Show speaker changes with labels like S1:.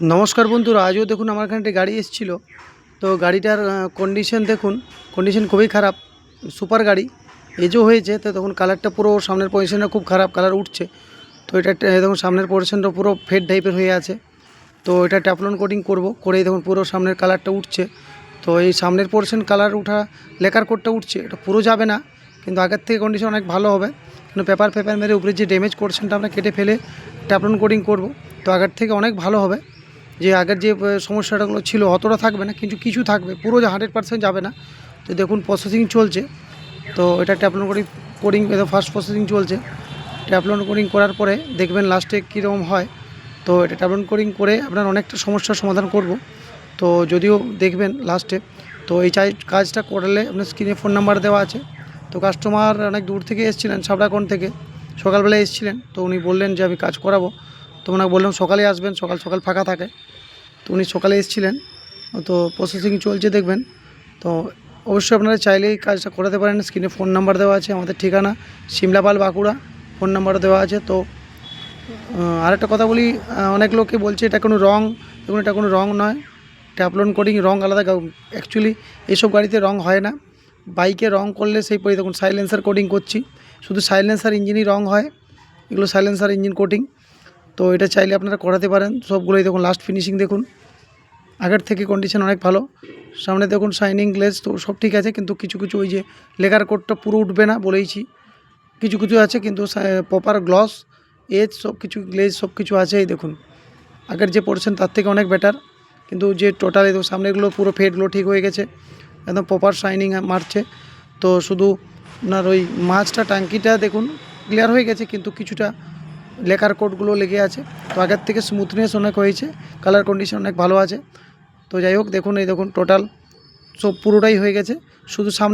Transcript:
S1: নমস্কার বন্ধুরা, আজও দেখুন আমার এখানে একটা গাড়ি এসেছিলো। তো গাড়িটার কন্ডিশন দেখুন, কন্ডিশন খুবই খারাপ। সুপার গাড়ি, এজও হয়েছে। তো তখন কালারটা পুরো সামনের পজিশনটা খুব খারাপ, কালার উঠছে। তো এটা দেখুন সামনের পজিশনটা পুরো ফেড টাইপের হয়ে আছে। তো এটা ট্যাফলন কোটিং করব, করেই দেখুন পুরো সামনের কালারটা উঠছে। তো এই সামনের পোর্শন কালার উঠা, লেকার কোটটা উঠছে, এটা পুরো যাবে না, কিন্তু আগের থেকে কন্ডিশন অনেক ভালো হবে। কিন্তু পেপার মেরে উপরে যে ড্যামেজ পোর্শনটা আমরা কেটে ফেলে ট্যাফলন কোটিং করব। তো আগের থেকে অনেক ভালো হবে। যে আগের যে সমস্যাটাগুলো ছিল অতটা থাকবে না, কিন্তু কিছু থাকবে, পুরো যে 100% যাবে না। তো দেখুন প্রসেসিং চলছে। তো এটা ট্যাফলন কোটিং ফার্স্ট প্রসেসিং চলছে। ট্যাফলন কোটিং করার পরে দেখবেন লাস্টে কীরকম হয়। তো এটা ট্যাফলন কোটিং করে আপনার অনেকটা সমস্যার সমাধান করব। তো যদিও দেখবেন লাস্টে, তো এই কাজটা করলে আপনার স্ক্রিনে ফোন নাম্বার দেওয়া আছে। তো কাস্টমার অনেক দূর থেকে এসেছিলেন, সাবড়াকোণ থেকে, সকালবেলায় এসেছিলেন। তো উনি বললেন যে আমি কাজ করাবো। তো ওনাকে বললাম সকালে আসবেন, সকাল সকাল ফাঁকা থাকে। তো উনি সকালে এসেছিলেন। তো প্রসেসিং চলছে দেখবেন। তো অবশ্যই আপনারা চাইলেই কাজটা করাতে পারেন। স্ক্রিনে ফোন নাম্বার দেওয়া আছে, আমাদের ঠিকানা সিমলাপাল, বাঁকুড়া, ফোন নাম্বার দেওয়া আছে। তো আরেকটা কথা বলি, অনেক লোকে বলছে এটা কোনো রং, দেখুন এটা কোনো রং নয়। ট্যাফলন কোটিং রং আলাদা, অ্যাকচুয়ালি এইসব গাড়িতে রং হয় না। বাইকে রং করলে সেই পরে দেখুন সাইলেন্সার কোটিং করছি, শুধু সাইলেন্সার ইঞ্জিনই রং হয়, এগুলো সাইলেন্সার ইঞ্জিন কোটিং। তো এটা চাইলে আপনারা করাতে পারেন। সবগুলোই দেখুন লাস্ট ফিনিশিং দেখুন, আগের থেকে কন্ডিশন অনেক ভালো। সামনে দেখুন শাইনিং গ্লেজ, তো সব ঠিক আছে, কিন্তু কিছু কিছু ওই যে লেকার কোটটা পুরো উঠবে না বলেইছি, কিছু কিছু আছে, কিন্তু প্রপার গ্লস এজ সব কিছু গ্লেজ সব কিছু আছে। এই দেখুন আগের যে পোর্শন তার থেকে অনেক বেটার, কিন্তু যে টোটাল এই সামনেগুলো পুরো ফেডগুলো ঠিক হয়ে গেছে, একদম প্রপার শাইনিং মারছে। তো শুধু আপনার ওই মাছটা ট্যাঙ্কিটা দেখুন ক্লিয়ার হয়ে গেছে, কিন্তু কিছুটা লেকার কোটগুলো লেগে আছে। তো আগের থেকে স্মুথনেস অনেক হয়েছে, কালার কন্ডিশন অনেক ভালো আছে। তো যাই হোক দেখুন, এই দেখুন টোটাল সব পুরোটাই হয়ে গেছে, শুধু সামনে